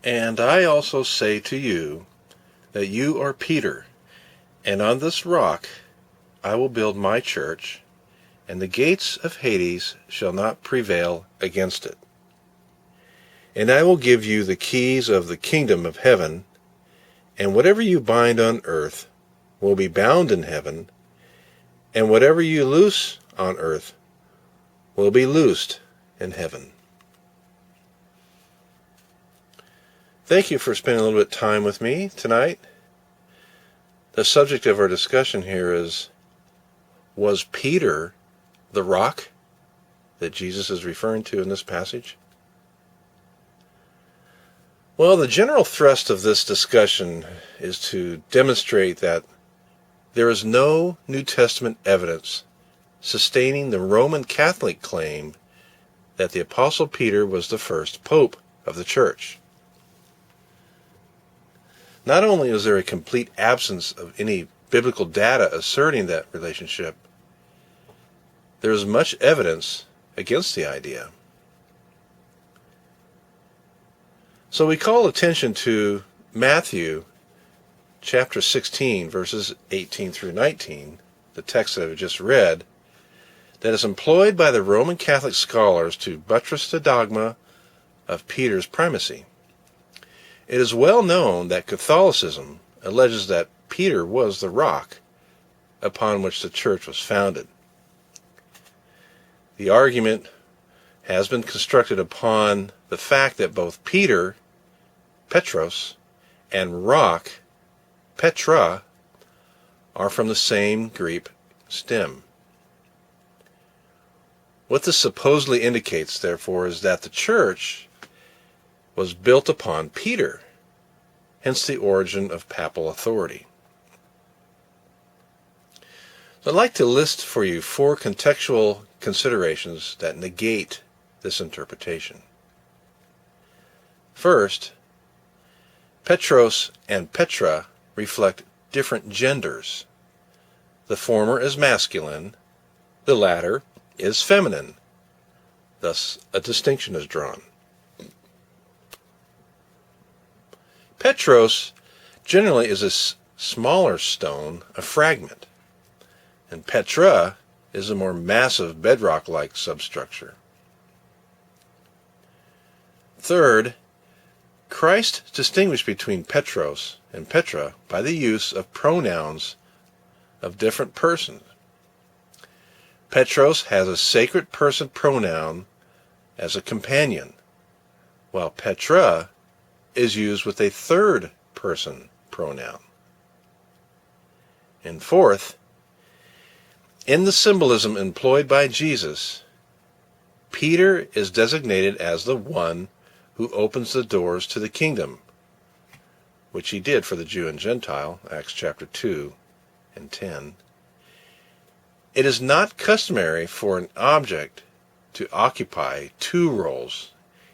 And I also say to you that you are Peter, and on this rock I will build my church, and the gates of Hades shall not prevail against it. And I will give you the keys of the kingdom of heaven, and whatever you bind on earth will be bound in heaven, and whatever you loose on earth will be loosed in heaven. Thank you for spending a little bit of time with me tonight. The subject of our discussion here is, was Peter the rock that Jesus is referring to in this passage? Well, the general thrust of this discussion is to demonstrate that there is no New Testament evidence sustaining the Roman Catholic claim that the Apostle Peter was the first pope of the church. Not only is there a complete absence of any biblical data asserting that relationship, there is much evidence against the idea. So we call attention to Matthew chapter 16, verses 18 through 19, the text that I've just read, that is employed by the Roman Catholic scholars to buttress the dogma of Peter's primacy. It is well known that Catholicism alleges that Peter was the rock upon which the church was founded. The argument has been constructed upon the fact that both Peter, Petros, and rock, Petra, are from the same Greek stem. What this supposedly indicates, therefore, is that the church was built upon Peter, hence the origin of papal authority. So I'd like to list for you 4 contextual considerations that negate this interpretation. First, Petros and Petra reflect different genders. The former is masculine, the latter is feminine. Thus, a distinction is drawn. Petros generally is a smaller stone, a fragment, and Petra is a more massive bedrock-like substructure. Third, Christ distinguished between Petros and Petra by the use of pronouns of different persons. Petros has a sacred person pronoun as a companion, while Petra is used with a third person pronoun. And fourth, in the symbolism employed by Jesus, Peter is designated as the one who opens the doors to the kingdom, which he did for the Jew and Gentile, Acts chapter 2 and 10. It is not customary for an object to occupy 2 roles,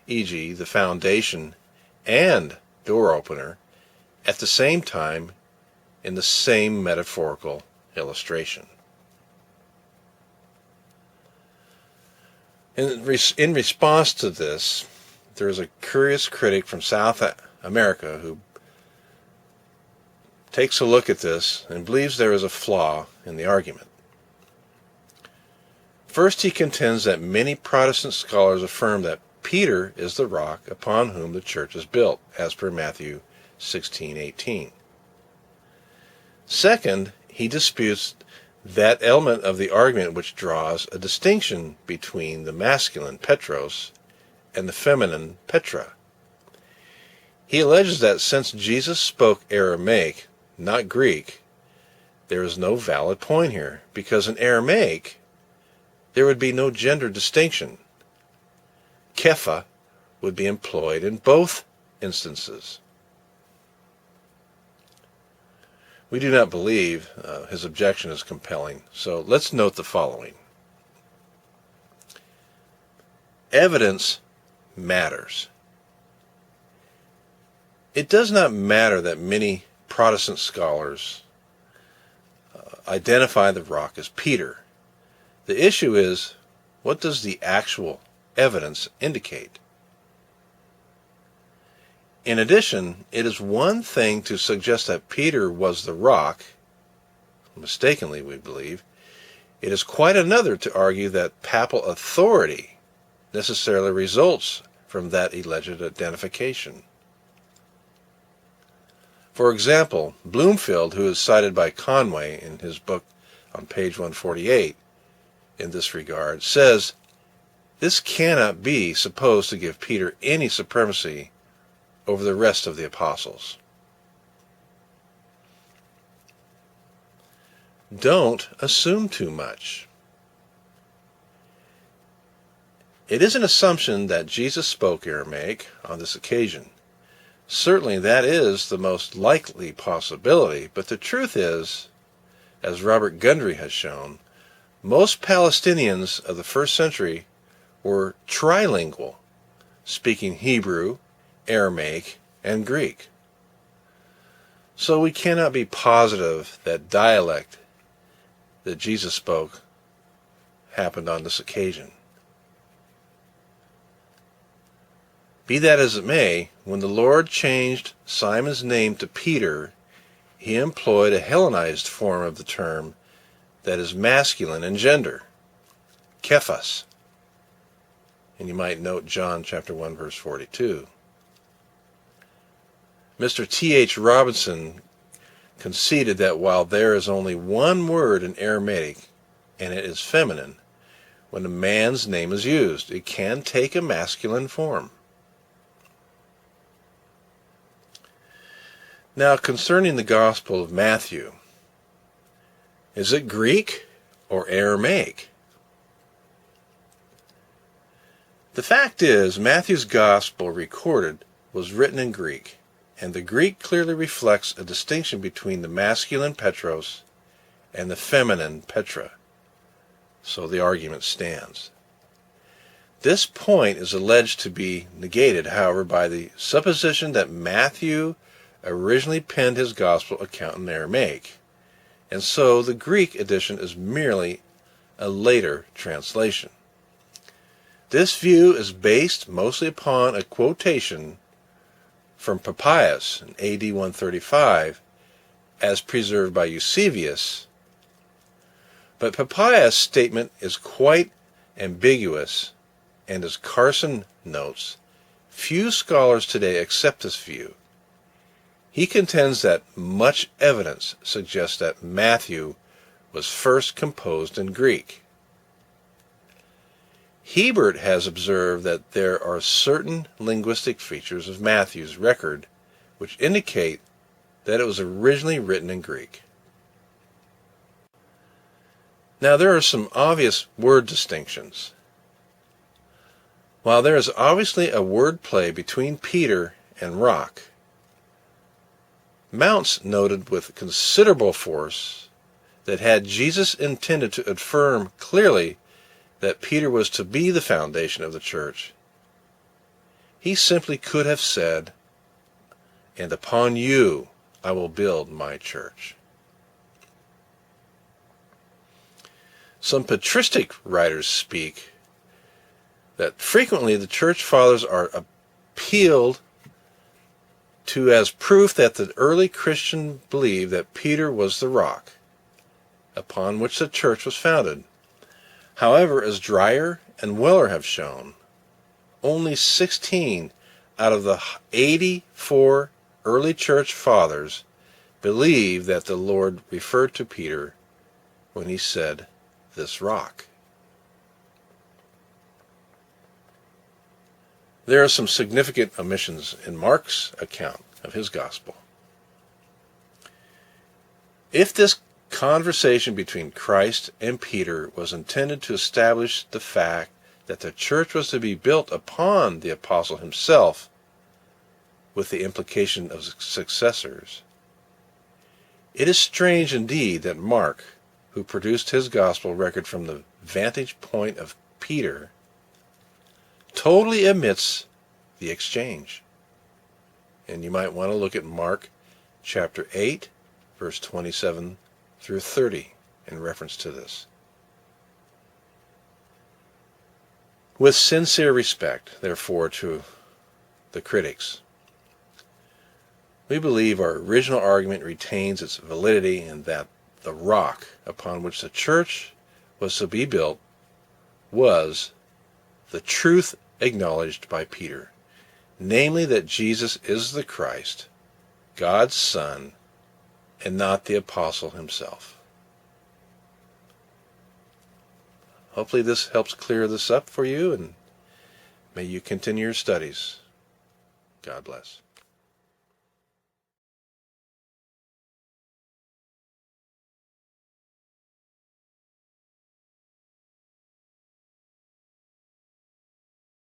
e.g., the foundation and door opener, at the same time in the same metaphorical illustration. In response to this, there is a curious critic from South America who takes a look at this and believes there is a flaw in the argument. First, he contends that many Protestant scholars affirm that Peter is the rock upon whom the church is built, as per Matthew 16:18. Second, he disputes that element of the argument which draws a distinction between the masculine Petros and the feminine Petra. He alleges that since Jesus spoke Aramaic, not Greek, there is no valid point here, because in Aramaic there would be no gender distinction. Kepha would be employed in both instances. We do not believe his objection is compelling, so let's note the following. Evidence matters. It does not matter that many Protestant scholars identify the rock as Peter. The issue is, what does the actual evidence indicate? In addition, it is one thing to suggest that Peter was the rock, mistakenly we believe. It is quite another to argue that papal authority necessarily results from that alleged identification. For example, Bloomfield, who is cited by Conway in his book on page 148 in this regard, says, "This cannot be supposed to give Peter any supremacy over the rest of the apostles." Don't assume too much. It is an assumption that Jesus spoke Aramaic on this occasion. Certainly that is the most likely possibility, but the truth is, as Robert Gundry has shown, most Palestinians of the first century were trilingual, speaking Hebrew, Aramaic, and Greek. So we cannot be positive that dialect that Jesus spoke happened on this occasion. Be that as it may, when the Lord changed Simon's name to Peter, he employed a Hellenized form of the term that is masculine in gender, Kephas. And you might note John chapter 1, verse 42. Mr. T.H. Robinson conceded that while there is only one word in Aramaic, and it is feminine, when a man's name is used, it can take a masculine form. Now, concerning the Gospel of Matthew, is it Greek or Aramaic? The fact is, Matthew's Gospel recorded was written in Greek, and the Greek clearly reflects a distinction between the masculine Petros and the feminine Petra. So the argument stands. This point is alleged to be negated, however, by the supposition that Matthew originally penned his Gospel account in Aramaic, and so the Greek edition is merely a later translation. This view is based mostly upon a quotation from Papias in AD 135, as preserved by Eusebius, but Papias' statement is quite ambiguous, and as Carson notes, few scholars today accept this view. He contends that much evidence suggests that Matthew was first composed in Greek. Hebert has observed that there are certain linguistic features of Matthew's record which indicate that it was originally written in Greek. Now there are some obvious word distinctions. While there is obviously a word play between Peter and rock, Mounce noted with considerable force that had Jesus intended to affirm clearly that Peter was to be the foundation of the church, he simply could have said, "And upon you I will build my church." Some patristic writers speak that frequently the church fathers are appealed to as proof that the early Christian believed that Peter was the rock upon which the church was founded. However, as Dreyer and Weller have shown, only 16 out of the 84 early church fathers believe that the Lord referred to Peter when he said, "this rock." There are some significant omissions in Mark's account of his gospel. If this conversation between Christ and Peter was intended to establish the fact that the church was to be built upon the apostle himself, with the implication of successors, it is strange indeed that Mark, who produced his gospel record from the vantage point of Peter, totally omits the exchange. And you might want to look at Mark chapter 8, verse 27 through 30 in reference to this. With sincere respect, therefore, to the critics, We believe our original argument retains its validity and that the rock upon which the church was to be built was the truth acknowledged by Peter, namely that Jesus is the Christ, God's Son, and not the apostle himself. Hopefully this helps clear this up for you, and may you continue your studies. God bless.